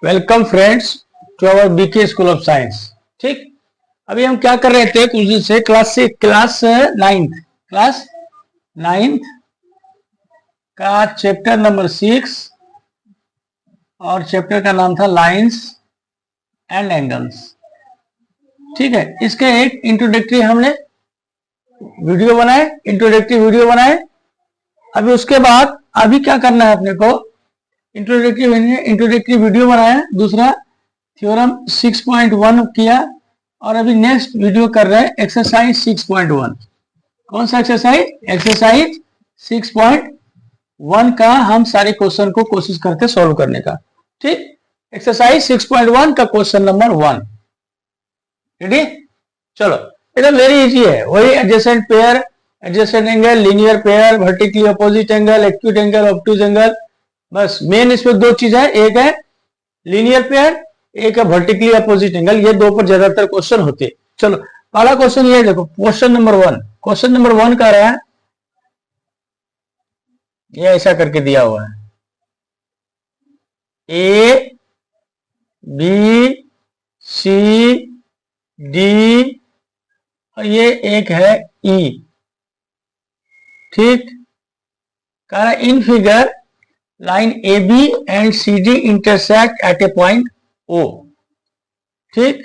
Welcome friends to our BK school of science. ठीक, अभी हम क्या कर रहे थे कुछ दिन से क्लास नाइन्थ का चैप्टर नंबर 6 और चैप्टर का नाम था लाइंस एंड एंगल्स। ठीक है, इसके एक इंट्रोडक्टरी हमने इंट्रोडक्टरी वीडियो बनाए। अभी उसके बाद अभी क्या करना है अपने को, इंट्रोडक्टरी वीडियो बनाया, दूसरा थ्योरम 6.1 किया और अभी नेक्स्ट वीडियो कर रहे हैं एक्सरसाइज 6.1। कौन सा एक्सरसाइज 6.1 का हम सारे क्वेश्चन को कोशिश करते सॉल्व करने का। ठीक, एक्सरसाइज 6.1 का क्वेश्चन नंबर 1 रेडी। चलो, एकदम वेरी इजी है, वही adjacent pair, adjacent angle, linear pair, vertically opposite angle, acute angle, obtuse angle. बस मेन इसमें दो चीज है, एक है लीनियर पेयर, एक है वर्टिकली अपोजिट एंगल। ये दो पर ज्यादातर क्वेश्चन होते हैं। चलो, पहला क्वेश्चन ये देखो, क्वेश्चन नंबर 1 का रहा है, ये ऐसा करके दिया हुआ है, ए बी सी डी और ये एक है ई। ठीक, कह रहा है in figure line A B and C D intersect at a point O. ठीक,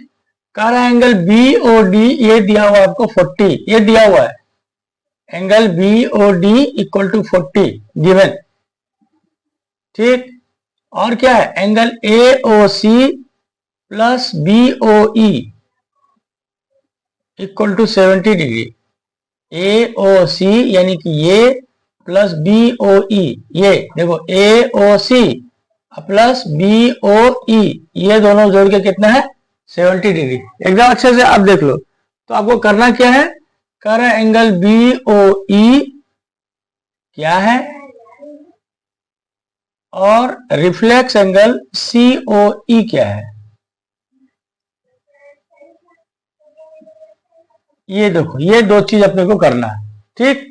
कह रहा है एंगल बी ओ डी, ये दिया हुआ आपको 40, ये दिया हुआ है angle B O D equal to 40 गिवन। ठीक, और क्या है angle A O C plus B O E equal to 70 degree. A O C यानी कि ये प्लस बी ओ ई, ये देखो ए O C plus B O ई, ये दोनों जोड़ के कितना है 70 डिग्री। एकदम अच्छे से आप देख लो। तो आपको करना क्या है, कह रहा है एंगल बी ओ ई क्या है और रिफ्लेक्स एंगल सी ओ ई क्या है। ये देखो, ये दो चीज अपने को करना है। ठीक,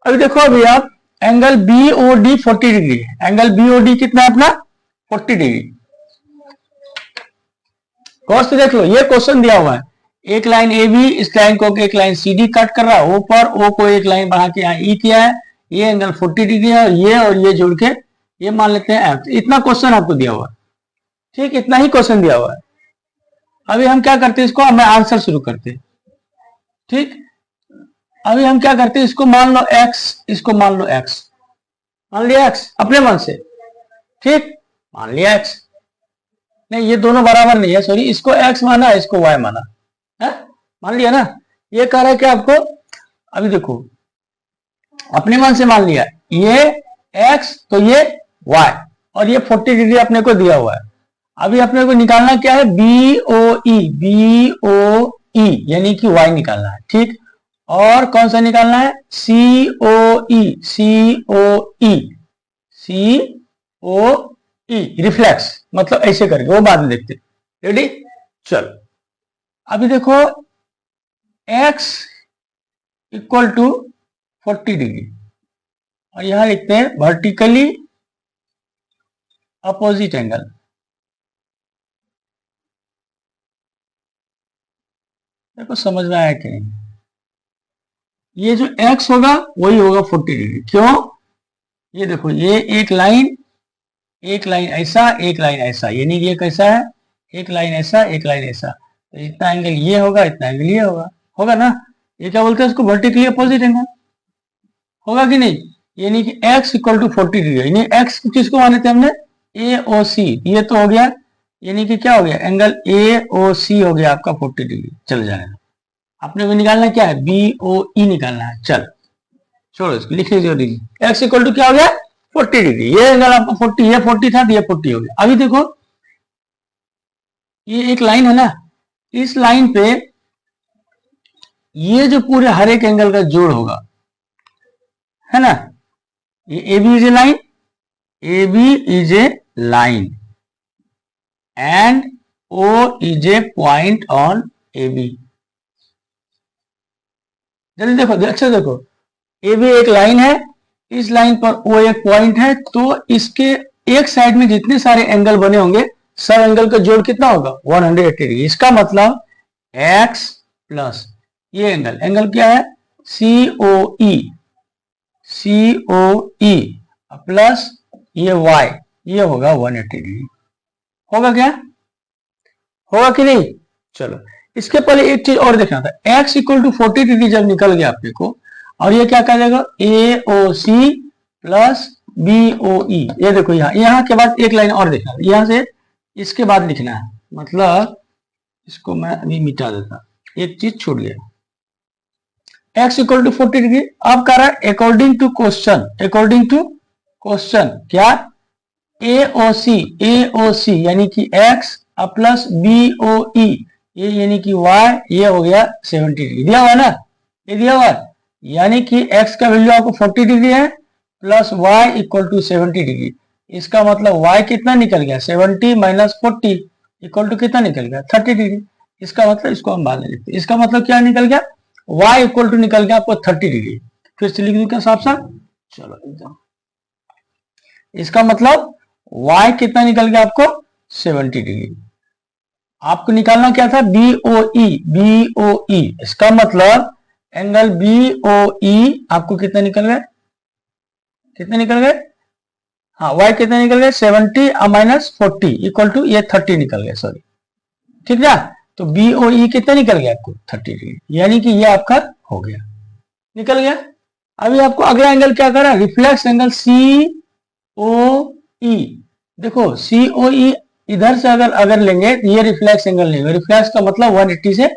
अभी देखो, अभी आप angle B O D 40 degree, angle B O D कितना है अपना 40 डिग्री। गौर से देख लो, ये क्वेश्चन दिया हुआ है, एक लाइन ए बी, इस लाइन को एक लाइन सी डी कट कर रहा है, ओ पर ओ को एक लाइन बढ़ा के यहाँ ई किया है, ये एंगल 40 डिग्री है और ये जोड़ के ये मान लेते हैं एफ। इतना क्वेश्चन आपको दिया हुआ है। ठीक, इतना ही क्वेश्चन दिया हुआ है। अभी हम क्या करते हैं, इसको हमें आंसर शुरू करते हैं। ठीक, अभी हम क्या करते हैं, इसको मान लो x, इसको मान लो x, मान लिया x अपने मन से। ठीक, मान लिया x, नहीं ये दोनों बराबर नहीं है, सॉरी, इसको x माना, इसको y माना है, मान लिया ना। ये कह रहा है कि आपको, अभी देखो अपने मन से मान लिया, ये x तो ये y और ये 40 डिग्री अपने को दिया हुआ है। अभी अपने को निकालना क्या है, बी ओ ई यानी कि y निकालना है। ठीक, और कौन सा निकालना है, सी ओ ई रिफ्लेक्स, मतलब ऐसे करके, वो बाद में देखते। रेडी, चलो, अभी देखो x इक्वल टू 40 डिग्री और यहां लिखते हैं वर्टिकली अपोजिट एंगल। देखो समझ में आया कि नहीं, ये जो x होगा वही होगा 40 डिग्री। क्यों, ये देखो, ये एक लाइन ऐसा, एक लाइन ऐसा, यानी ये कैसा है, एक लाइन ऐसा, एक लाइन ऐसा, तो इतना एंगल ये होगा, इतना एंगल ये होगा ना। ये क्या बोलते हैं इसको, वर्टिकली अपोजिट एंगल होगा कि नहीं। यानी कि x इक्वल टू 40 डिग्री, यानी x किसको माने थे हमने, ए ओ सी, ये तो हो गया, यानी कि क्या हो गया, एंगल ए ओ सी हो गया आपका 40 डिग्री। चल जाएगा, आपने को निकालना क्या है, बी ओ ई निकालना है। चल छोड़ो इसको, लिख लीजिए x इक्वल टू क्या हो गया 40 डिग्री। ये एंगल आपका 40, ये 40 था तो ये 40 हो गया। अभी देखो, ये एक लाइन है ना, इस लाइन पे ये जो पूरे हर एक एंगल का जोड़ होगा, है ना, ये A B is a line and O is a point on A B. जल्दी देखो, अच्छा देखो, ए बी एक लाइन है, इस लाइन पर ओ एक पॉइंट है, तो इसके एक साइड में जितने सारे एंगल बने होंगे सब एंगल का जोड़ कितना होगा 180 डिग्री। इसका मतलब x प्लस ये एंगल क्या है COE प्लस ये y, ये होगा 180 डिग्री। होगा क्या, होगा कि नहीं? चलो इसके पहले एक चीज और देखना था, x इक्वल टू 40 डिग्री जब निकल गया आपके को, और ये क्या कर देगा AOC प्लस BOE। ये देखो यहाँ के बाद एक लाइन और देखना, यहां से इसके बाद लिखना है, मतलब इसको मैं अभी मिटा देता, एक चीज छूट गया। x इक्वल टू 40 डिग्री, अब कह रहा है अकॉर्डिंग टू क्वेश्चन क्या AOC यानी कि x प्लस BOE ये यानी कि y, ये हो गया 70 डिग्री दिया हुआ ना, ये दिया हुआ है, यानी कि x का वैल्यू आपको 40 डिग्री है plus y equal to 70 degree. इसका मतलब y कितना निकल गया 70 माइनस 40 इक्वल टू कितना निकल गया 30 डिग्री। इसका मतलब इसको हम बाद में लिखते हैं, इसका मतलब क्या निकल गया y इक्वल टू निकल गया आपको 30 डिग्री। फिर से लिख दूं क्या साफ साफ, चलो एकदम, इसका मतलब y कितना निकल गया आपको 70 डिग्री। आपको निकालना क्या था BOE, इसका मतलब एंगल BOE आपको कितना निकल गए, कितने निकल गए, हाँ y कितने निकल गए 70 माइनस 40 इक्वल टू ये 30 निकल गए, सॉरी ठीक ना। तो BOE कितना निकल गया आपको 30 डिग्री, यानी कि ये आपका हो गया, निकल गया। अभी आपको अगला एंगल क्या करा, रिफ्लेक्स एंगल COE। देखो COE इधर से अगर लेंगे तो ये रिफ्लेक्स एंगल नहीं, रिफ्लेक्स का मतलब 180 से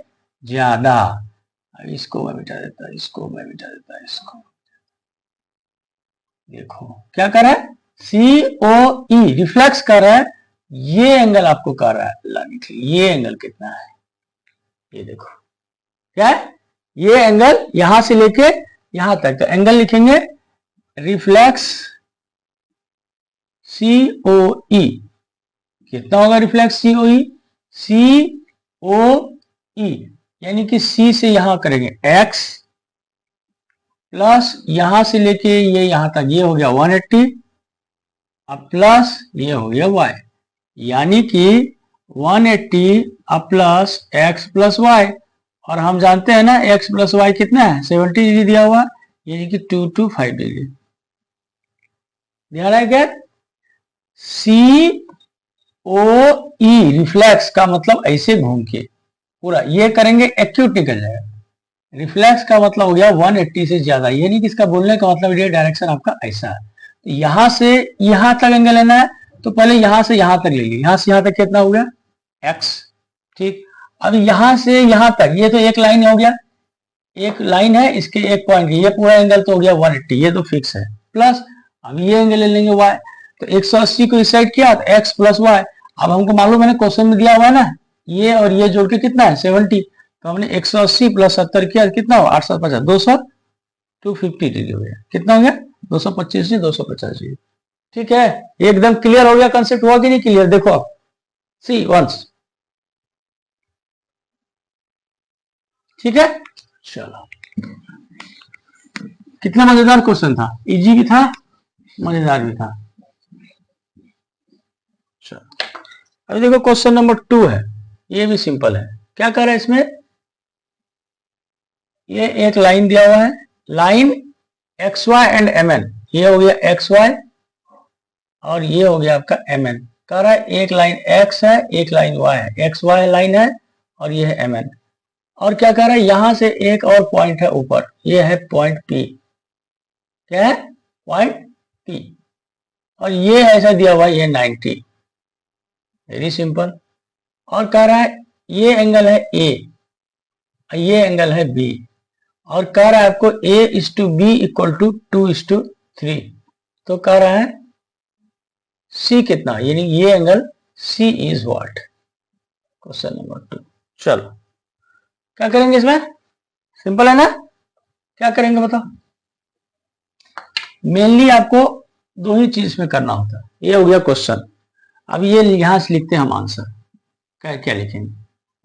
ज्यादा। इसको मैं मिटा देता, इसको मैं मिटा देता, इसको देखो क्या कर रहा है COE रिफ्लेक्स कर रहा है, ये एंगल आपको कर रहा है, ये एंगल कितना है, ये देखो क्या है, ये एंगल यहां से लेके यहां तक, तो एंगल लिखेंगे रिफ्लेक्स COE, कितना होगा रिफ्लेक्स COE यानी कि C से यहां करेंगे x प्लस यहां से लेके ये यहां तक, ये हो गया 180 अब प्लस ये हो गया y, यानी कि 180 अब प्लस x प्लस y, और हम जानते हैं ना x प्लस y कितना है 70 डिग्री दिया हुआ, यानी कि 225 डिग्री। ध्यान है क्या, COE रिफ्लेक्स का मतलब ऐसे घूम के पूरा ये करेंगे एक्यूट निकल जाएगा, रिफ्लेक्स का मतलब हो गया 180 से ज्यादा, यानी कि इसका बोलने का मतलब ये डायरेक्शन आपका ऐसा है। तो यहां से यहां तक एंगल लेना है, तो पहले यहां से यहां तक ले लीजिए, यहां से यहां तक कितना हो गया x, ठीक। अब यहां से यहां तक ये तो एक लाइन हो गया, एक लाइन है इसके एक पॉइंट, ये पूरा एंगल तो हो गया 180, ये तो फिक्स है, प्लस अब ये एंगल ले लेंगे y, तो 180 को इस साइड किया तो x प्लस y। अब हमको मालूम है ना क्वेश्चन में दिया हुआ है ना, ये और ये जोड़ के कितना है 70, तो हमने 180 प्लस 70 किया कितना हो 8 7 50 250 डिग्री हो गया, कितना हो गया 225 से 250 डिग्री। ठीक है, एकदम क्लियर हो गया, कंसेप्ट हुआ कि नहीं क्लियर, देखो आप सी वंस, ठीक है। चलो कितना मजेदार क्वेश्चन था, इजी भी था मजेदार भी था। चलो अभी देखो क्वेश्चन नंबर 2 है, ये भी सिंपल है। क्या कर रहा है इसमें, ये एक लाइन दिया हुआ है, लाइन XY एंड MN, ये हो गया XY और ये हो गया आपका MN। कह रहा है एक लाइन X है एक लाइन Y है, XY लाइन है और ये है MN। और क्या कह रहा है यहां से एक और पॉइंट है ऊपर, ये है पॉइंट P, क्या है पॉइंट P, और ये ऐसा दिया हुआ है ये 90, वेरी सिंपल। और कह रहा है ये एंगल है A, ये एंगल है B, और कह रहा है आपको A/B इक्वल टू 2/3, तो कह रहा है C कितना, यानी ये angle C is what, question number 2। चलो क्या करेंगे इसमें, सिंपल है ना, क्या करेंगे बताओ। मेनली आपको दो ही चीज में करना होता है, ये हो गया क्वेश्चन, अब ये यहां से लिखते हैं हम आंसर, क्या क्या लिखेंगे,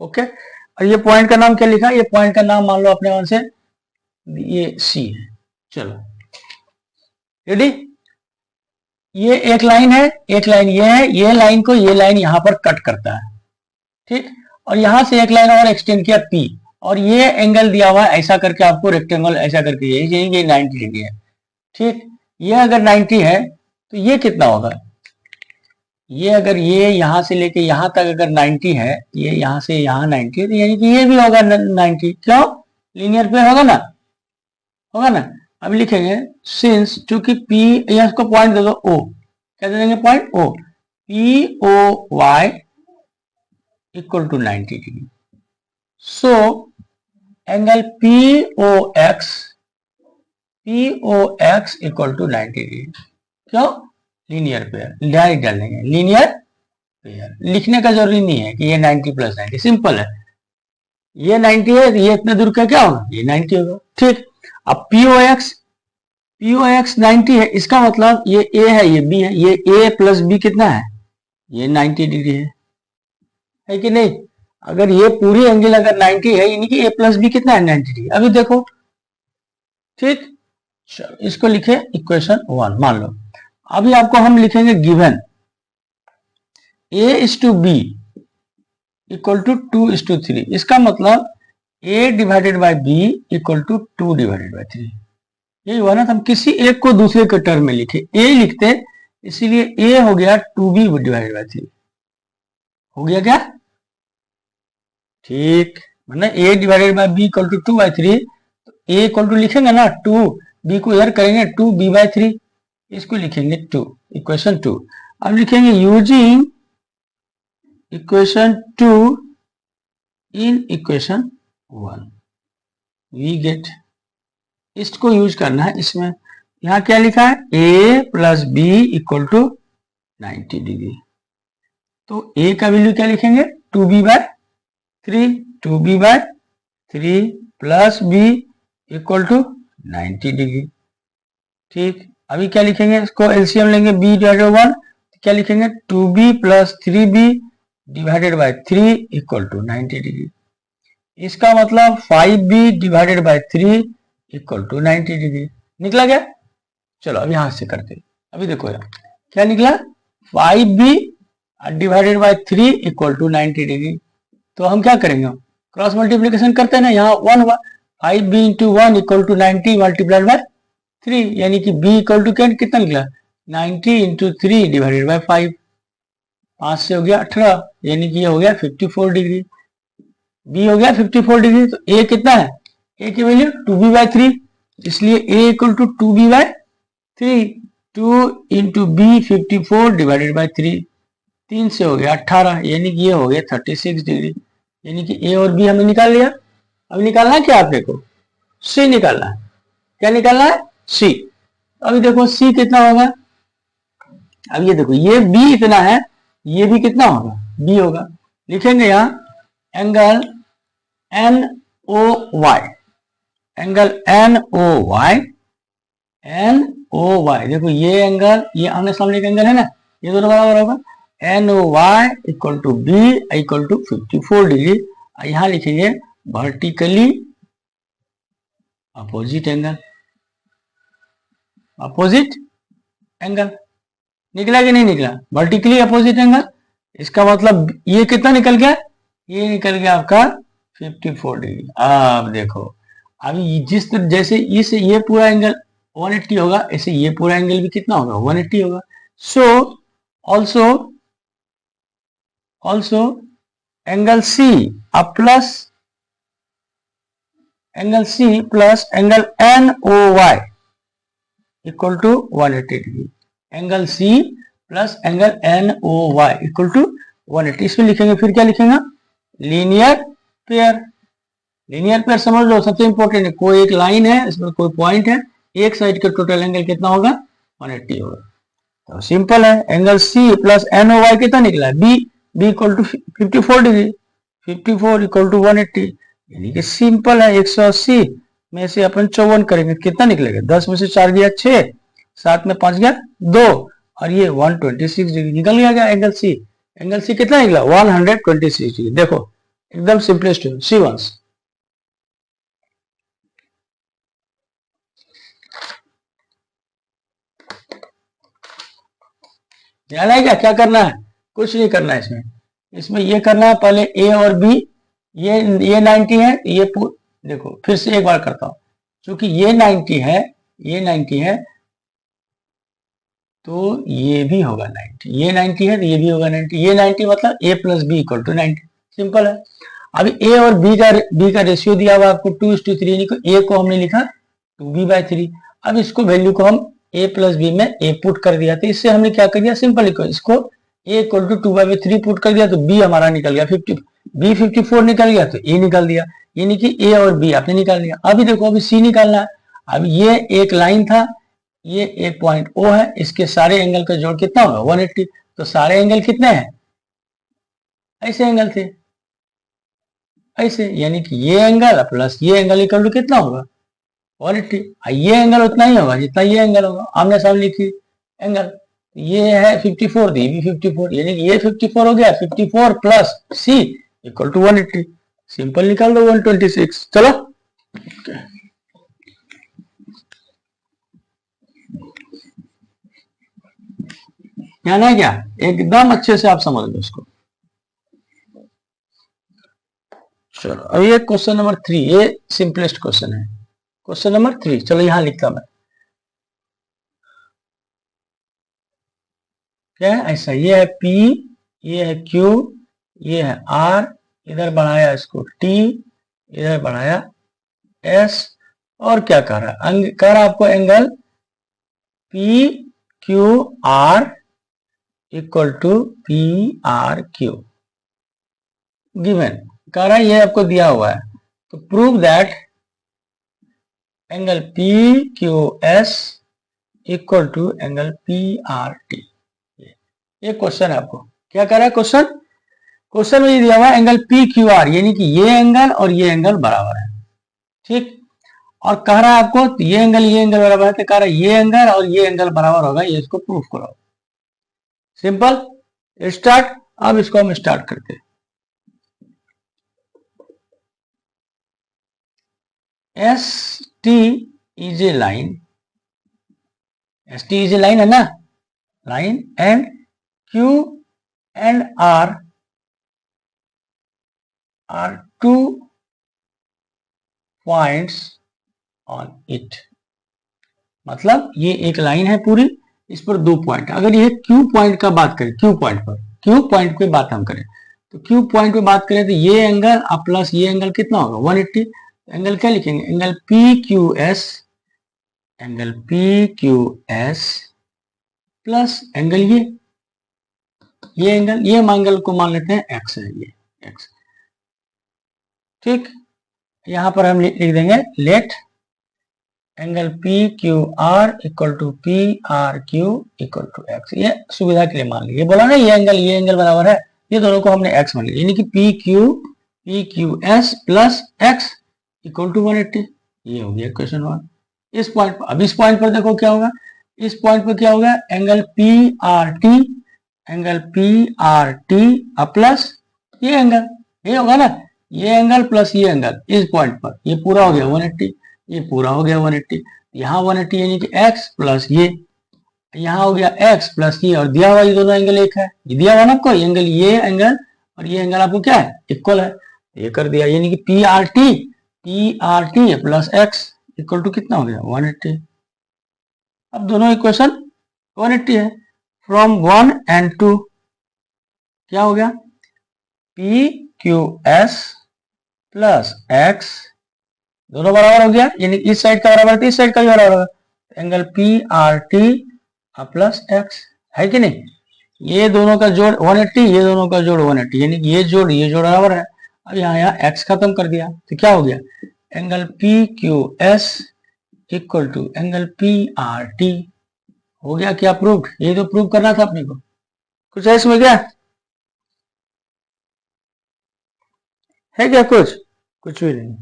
ओके। और ये पॉइंट का नाम क्या लिखा, ये पॉइंट का नाम मान लो अपने मान से ये C है। चलो रेडी, ये एक लाइन है, एक लाइन ये है, ये लाइन को ये लाइन यहां पर कट करता है, ठीक। और यहां से एक लाइन और एक्सटेंड किया पी, और ये एंगल दिया हुआ है ऐसा करके, आपको रेक्टेंगल ऐसा करके, ये 90 डिग्री है, ठीक। ये अगर 90 है तो ये कितना होगा, ये अगर ये यहां से लेके यहां तक अगर 90 है, ये यहां से यहां 90 है, तो यानी कि ये भी होगा 90, क्यों, लीनियर पेयर होगा ना, होगा ना। अब लिखेंगे सिंस, चूंकि पी, या इसको पॉइंट दे दो ओ, क्या दे देंगे, point O, P O Y equal to 90 degree, so angle P O X equal to 90 degree, क्यों, लीनियर पेयर, डायरेक्ट डाल देंगे लीनियर पेयर, लिखने का जरूरी नहीं है कि ये 90 प्लस 90, सिंपल है, ये 90 है तो ये इतने दूर का क्या होगा, ये 90 होगा, ठीक। अब पी ओ एक्स 90 है, इसका मतलब ये ए है, ये बी है, ये ए प्लस बी कितना है, ये 90 डिग्री है कि नहीं। अगर ये पूरी एंगल अगर 90 है, यानी कि ए प्लस बी कितना है, 90 डिग्री। अभी देखो, ठीक, चलो इसको लिखे इक्वेशन 1, मान लो। अभी आपको हम लिखेंगे given A is to B equal to 2:3, इसका मतलब a divided by B equal to 2 divided by 3, यही हुआ ना। तो हम किसी एक को दूसरे के टर्म में लिखे, a लिखते, इसीलिए a हो गया 2b डिवाइडेड बाई 3, हो गया क्या, ठीक, मतलब a divided by b equal to 2/3, तो a इक्वल टू लिखेंगे ना 2, b को इधर करेंगे 2b/3, इसको लिखेंगे 2, इक्वेशन 2। अब लिखेंगे using equation 2 in equation 1 we get, इसको यूज करना है इसमें। यहां क्या लिखा है, a plus B equal to 90 degree, तो a का वैल्यू क्या लिखेंगे, 2b/3, 2b/3 plus b equal to 90 degree, ठीक। अभी क्या लिखेंगे, इसको एलसीएम लेंगे, b डिवाइडेड 1, क्या लिखेंगे, 2b plus 3b divided by 3 equal to 90 degree, इसका मतलब 5b divided by 3 equal to 90 degree, निकला क्या। चलो अब यहां से करते, अभी देखो यार क्या निकला, 5b divided by 3 equal to 90 degree. तो हम क्या करेंगे, क्रॉस मल्टीप्लीकेशन करते हैं ना, यहाँ 1 हुआ, 5b into 1 equal to 90 multiplied by 3, यानी कि b इक्वल टू कितना निकला, 90 इंटू 3 डिवाइडेड बाई 5, 5 से हो गया 18, यानी कि ये हो गया 54 डिग्री, b हो गया 54 डिग्री। तो a कितना है, a की वैल्यू 2b/3, इसलिए a equal to 2b/3, 2 into b 54 divided by 3, 3 से हो गया 18, यानी कि ये हो गया 36 डिग्री, यानी कि a और b हमने निकाल लिया। अब निकालना है क्या, आप देखो c निकालना है, क्या निकालना है, c। अभी देखो c कितना होगा, अब ये देखो ये b इतना है, ये भी कितना होगा, b होगा, लिखेंगे यहां angle N O Y, angle N O Y, N O Y, देखो ये एंगल, ये आमने सामने का एंगल है ना, ये दोनों बराबर होगा, N O Y equal to B equal to 54 degree. यहां लिखेंगे vertically opposite angle, opposite angle, निकला कि नहीं निकला, वर्टिकली अपोजिट एंगल, इसका मतलब ये कितना निकल गया, ये निकल गया आपका 54 डिग्री। अब देखो, अभी जिस तरह जैसे इस ये पूरा एंगल 180 होगा, ऐसे ये पूरा एंगल भी कितना होगा, 180 होगा। सो ऑल्सो एंगल सी अब plus angle C plus angle N O Y equal to 180 degree, angle C plus angle N O Y equal to 180, इसमें लिखेंगे, फिर क्या लिखेंगे, लीनियर पेयर। लीनियर पेयर समझ लो, सबसे इंपॉर्टेंट है, कोई एक लाइन है, इसमें कोई पॉइंट है, एक साइड का टोटल एंगल कितना होगा, 180 होगा। तो सिंपल है, angle C plus N O Y कितना निकला, B equal to 54 degree, 54 equal to 180, यानी कि सिंपल है, 180 में से अपन 54 करेंगे, कितना निकलेगा, 10 में से 4 गया 6, 7 में 5 गया 2, और ये 126 डिग्री निकल गया एंगल सी। एंगल सी कितना निकला, 126 डिग्री। देखो एकदम सिंपलेस्ट सी वंस। ध्यान है क्या करना है? कुछ नहीं करना है इसमें। इसमें ये करना है पहले ए और बी, ये 90 है, ये देखो फिर से एक बार करता हूं, क्योंकि ये 90 है, ये 90 है, तो ये भी होगा 90, ये 90 है तो ये भी होगा 90, ये 90 मतलब a plus B equal to 90। Simple है। अभी a और b का रेशियो दिया हुआ आपको 2:3, यानी कि a को हमने लिखा 2b/3। अब इसको वैल्यू को हम a प्लस बी में a पुट कर दिया, तो इससे हमने क्या कर दिया, सिंपल इसको a इक्वल टू 2/3 पुट कर दिया, तो b हमारा निकल गया 50, b 54 निकल गया, तो a निकल दिया, यानी कि a और b आपने निकाल दिया। अभी देखो अभी c निकालना है। अब ये एक लाइन था, ये एक पॉइंट O है, इसके सारे एंगल का जोड़ कितना होगा 180, तो सारे एंगल कितने हैं, ऐसे एंगल थे, ऐसे, यानी कि ये एंगल प्लस ये एंगल इक्वल टू कितना होगा 180। ये एंगल उतना ही होगा जितना ये एंगल होगा, आमने सामने लिखिए एंगल, ये है 54, तो ये भी 54, यानी कि ये 54 हो गया, 54 plus C equal to 180। Simple निकाल दो 126। चलो ध्यान है क्या, एकदम अच्छे से आप समझ लो इसको। चलो अभी ये क्वेश्चन नंबर 3, ये सिंपलेस्ट क्वेश्चन है, क्वेश्चन नंबर 3। चलो यहां लिखता मैं, क्या है ऐसा, ये है P, ये है Q, ये है R, इधर बढ़ाया इसको T, इधर बढ़ाया S, और क्या कर रहा है, कर रहा आपको angle P Q R equal to P R Q given, कह रहा है ये आपको दिया हुआ है, तो prove that angle P Q S equal to angle P R T. ये क्वेश्चन है, आपको क्या कह रहा है क्वेश्चन में ये दिया हुआ है एंगल पी क्यू आर, यानी कि ये एंगल और ये एंगल बराबर है, ठीक, और कह रहा है आपको ये एंगल बराबर है, तो कह रहा है ये एंगल और ये एंगल बराबर होगा, ये इसको प्रूफ करो। Simple start. अब इसको हम स्टार्ट करते हैं। S T is a line, S T is a line है ना, line, and Q and R two points on it, मतलब ये एक लाइन है पूरी, इस पर 2 पॉइंट। अगर ये Q पॉइंट का बात करें, Q पॉइंट पे बात हम करें, तो Q पॉइंट पे बात करें तो ये एंगल अब प्लस ये एंगल कितना होगा 180। एंगल क्या लिखेंगे, एंगल PQS प्लस एंगल ये एंगल, ये एंगल को मान लेते हैं x है, ये x, ठीक। यहां पर हम लिख देंगे let angle PQR equal to PRQ equal to x, ये सुविधा के लिए मान लिया, बोला ना ये एंगल बराबर है, ये दोनों को हमने x मान लिया, यानी कि PQS plus x equal to 180। ये हो गया क्वेश्चन 1। इस पॉइंट पर, अब इस पॉइंट पर देखो क्या होगा, इस पॉइंट पर क्या होगा, एंगल PRT प्लस ये एंगल, ये होगा ना, ये एंगल प्लस ये एंगल, इस पॉइंट पर ये पूरा हो गया 180, ये पूरा हो गया 180, यहाँ 180 यानी कि x प्लस ये, यहाँ हो गया x प्लस ये, और दिया हुआ ये दोनों एंगल एक है, ये दिया हुआ ना आपको एंगल, ये एंगल और ये एंगल आपको क्या है, इक्वल है, ये कर दिया, यानी कि PRT plus x equal to कितना हो गया 180। अब दोनों इक्वेशन 180 है। फ्रॉम 1 and 2 क्या हो गया, PQS प्लस x दोनों बराबर हो गया, यानी इस साइड का बराबर है, इस साइड का भी बराबर होगा, एंगल PRT प्लस x है कि नहीं, ये दोनों का जोड़ 180, ये दोनों का जोड़ 180, यानी कि ये जोड़ बराबर है। अब यहाँ x खत्म कर दिया, तो क्या हो गया, angle PQS equal to angle PRT हो गया। क्या प्रूफ, ये तो प्रूव करना था अपने को, कुछ है इसमें क्या है, क्या कुछ भी नहीं।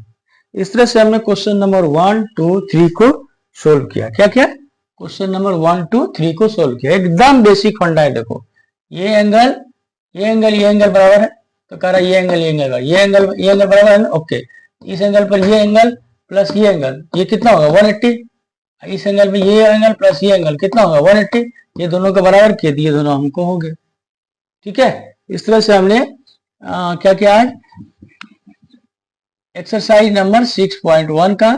इस तरह से हमने क्वेश्चन नंबर 1, 2, 3 को सोल्व किया। क्या क्वेश्चन नंबर 1, 2, 3 को सोल्व किया, एकदम बेसिक फंडा है। देखो ये एंगल बराबर है, तो कह रहा है ये एंगल बराबर है ना, ओके। इस एंगल पर ये एंगल प्लस ये एंगल, ये कितना होगा 180, इस एंगल में ये एंगल प्लस ये एंगल कितना होगा 180, ये दोनों के बराबर किए दिए, दोनों हमको हो गए। ठीक है, इस तरह से हमने क्या किया है, एक्सरसाइज नंबर 6.1 का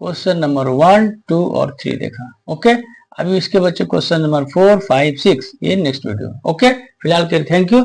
क्वेश्चन नंबर 1, 2 और 3 देखा। ओके, अभी इसके बच्चे क्वेश्चन नंबर 4, 5, 6 ये नेक्स्ट वीडियो। ओके, फिलहाल के थैंक यू।